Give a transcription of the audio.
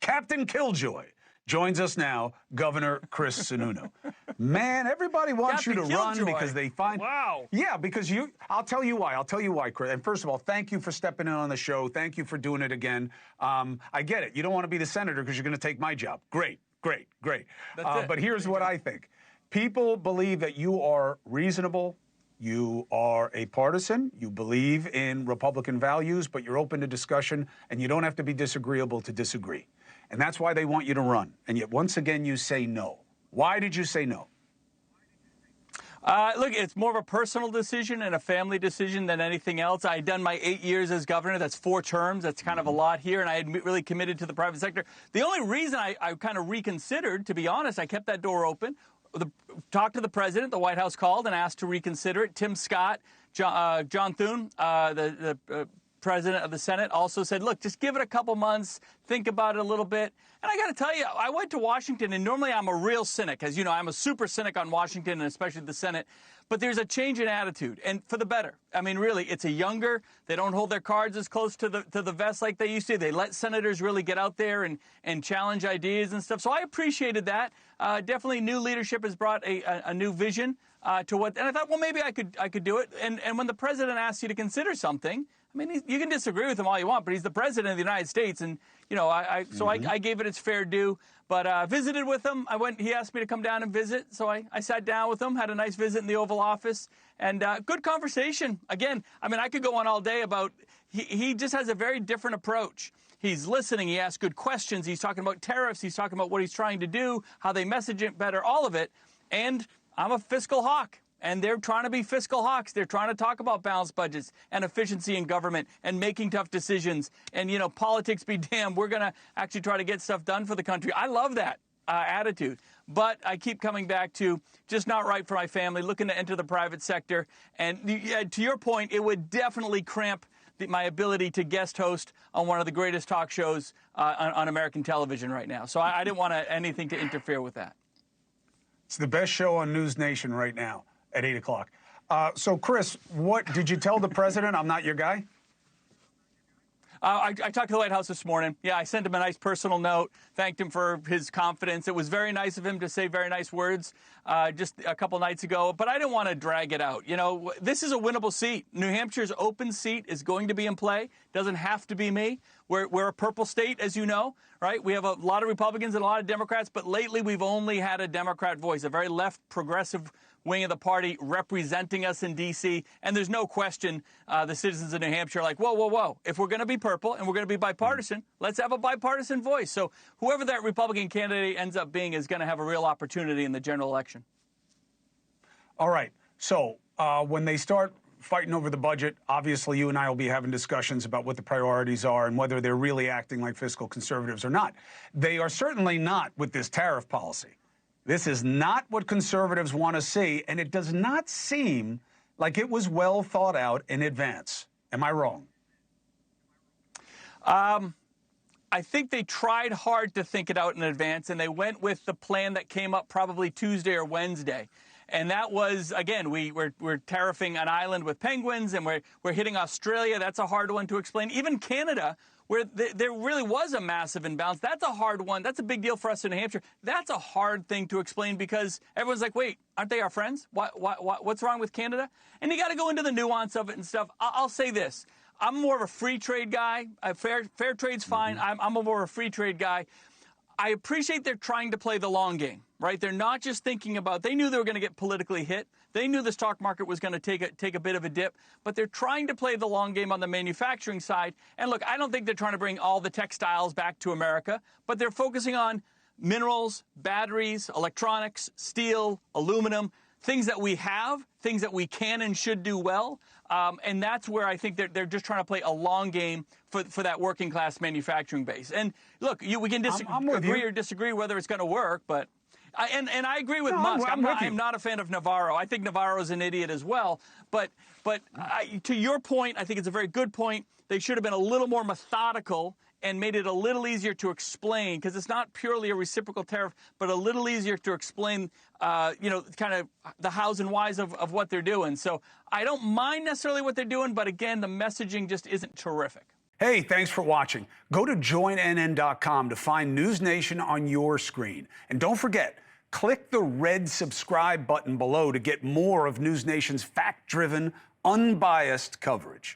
Captain Killjoy joins us now, Governor Chris Sununu. Man, everybody wants Captain you to run Killjoy. because they find... Wow. Yeah, because I'll tell you why. I'll tell you why, Chris. And first of all, thank you for stepping in on the show. Thank you for doing it again. I get it. You don't want to be the senator because you're going to take my job. Great, great, great. That's it. But here's what I think. People believe that you are reasonable. You are a partisan. You believe in Republican values, but you're open to discussion, and you don't have to be disagreeable to disagree. And that's why they want you to run. And yet, once again, you say no. Why did you say no? Look, it's more of a personal decision and a family decision than anything else. I had done my 8 years as governor. That's 4 terms. That's kind of a lot here, and I had really committed to the private sector. The only reason I kind of reconsidered, to be honest, I kept that door open. Talked to the president. The White House called and asked to reconsider it. Tim Scott, John Thune, the president of the Senate, also said, look, just give it a couple months, think about it a little bit. And I got to tell you, I went to Washington, and normally I'm a real cynic. As you know, I'm a super cynic on Washington, and especially the Senate. But there's a change in attitude, and for the better. I mean, really, it's a younger, they don't hold their cards as close to the vest like they used to. They let senators really get out there and challenge ideas and stuff. So I appreciated that. Definitely new leadership has brought a new vision to what, and I thought, well, maybe I could do it. And when the president asks you to consider something, I mean, you can disagree with him all you want, but he's the president of the United States, and you know, I gave it its fair due. But visited with him. He asked me to come down and visit, so I sat down with him, had a nice visit in the Oval Office, and good conversation. Again, I mean, I could go on all day about. He just has a very different approach. He's listening. He asks good questions. He's talking about tariffs. He's talking about what he's trying to do, how they message it better, all of it. And I'm a fiscal hawk. And they're trying to be fiscal hawks. They're trying to talk about balanced budgets and efficiency in government and making tough decisions. And, you know, politics be damned. We're going to actually try to get stuff done for the country. I love that attitude. But I keep coming back to just not right for my family, looking to enter the private sector. And to your point, it would definitely cramp my ability to guest host on one of the greatest talk shows on American television right now. So I didn't want anything to interfere with that. It's the best show on NewsNation right now. At 8 o'clock. So, Chris, what did you tell the president? I'm not your guy? I talked to the White House this morning. Yeah, I sent him a nice personal note, thanked him for his confidence. It was very nice of him to say very nice words just a couple nights ago, but I didn't want to drag it out. You know, this is a winnable seat. New Hampshire's open seat is going to be in play. Doesn't have to be me. We're a purple state, as you know, right? We have a lot of Republicans and a lot of Democrats, but lately we've only had a Democrat voice, a very left progressive wing of the party representing us in D.C., and there's no question the citizens of New Hampshire are like, whoa, whoa, whoa. If we're going to be purple and we're going to be bipartisan, let's have a bipartisan voice. So whoever that Republican candidate ends up being is going to have a real opportunity in the general election. All right. So when they start fighting over the budget, obviously you and I will be having discussions about what the priorities are and whether they're really acting like fiscal conservatives or not. They are certainly not with this tariff policy. This is not what conservatives want to see, and it does not seem like it was well thought out in advance. Am I wrong? I think they tried hard to think it out in advance, and they went with the plan that came up probably Tuesday or Wednesday. And that was, again, we're tariffing an island with penguins, and we're hitting Australia. That's a hard one to explain. Even Canada, where there really was a massive imbalance. That's a hard one. That's a big deal for us in New Hampshire. That's a hard thing to explain because everyone's like, wait, aren't they our friends? What's wrong with Canada? And you got to go into the nuance of it and stuff. I'll say this. I'm more of a free trade guy. Fair trade's fine. I'm more of a free trade guy. I appreciate they're trying to play the long game, right? They're not just thinking about, they knew they were going to get politically hit. They knew the stock market was going to take a bit of a dip, but they're trying to play the long game on the manufacturing side. And look, I don't think they're trying to bring all the textiles back to America, but they're focusing on minerals, batteries, electronics, steel, aluminum, things that we have, things that we can and should do well. And that's where I think they're just trying to play a long game for that working class manufacturing base. And look, we can agree or disagree whether it's going to work, but and I agree with Musk. I'm not a fan of Navarro. I think Navarro's an idiot as well. But to your point, I think it's a very good point. They should have been a little more methodical and made it a little easier to explain, because it's not purely a reciprocal tariff, but a little easier to explain, kind of the hows and whys of what they're doing. So I don't mind necessarily what they're doing, but again, the messaging just isn't terrific. Hey, thanks for watching. Go to joinnn.com to find NewsNation on your screen. And don't forget, click the red subscribe button below to get more of NewsNation's fact-driven, unbiased coverage.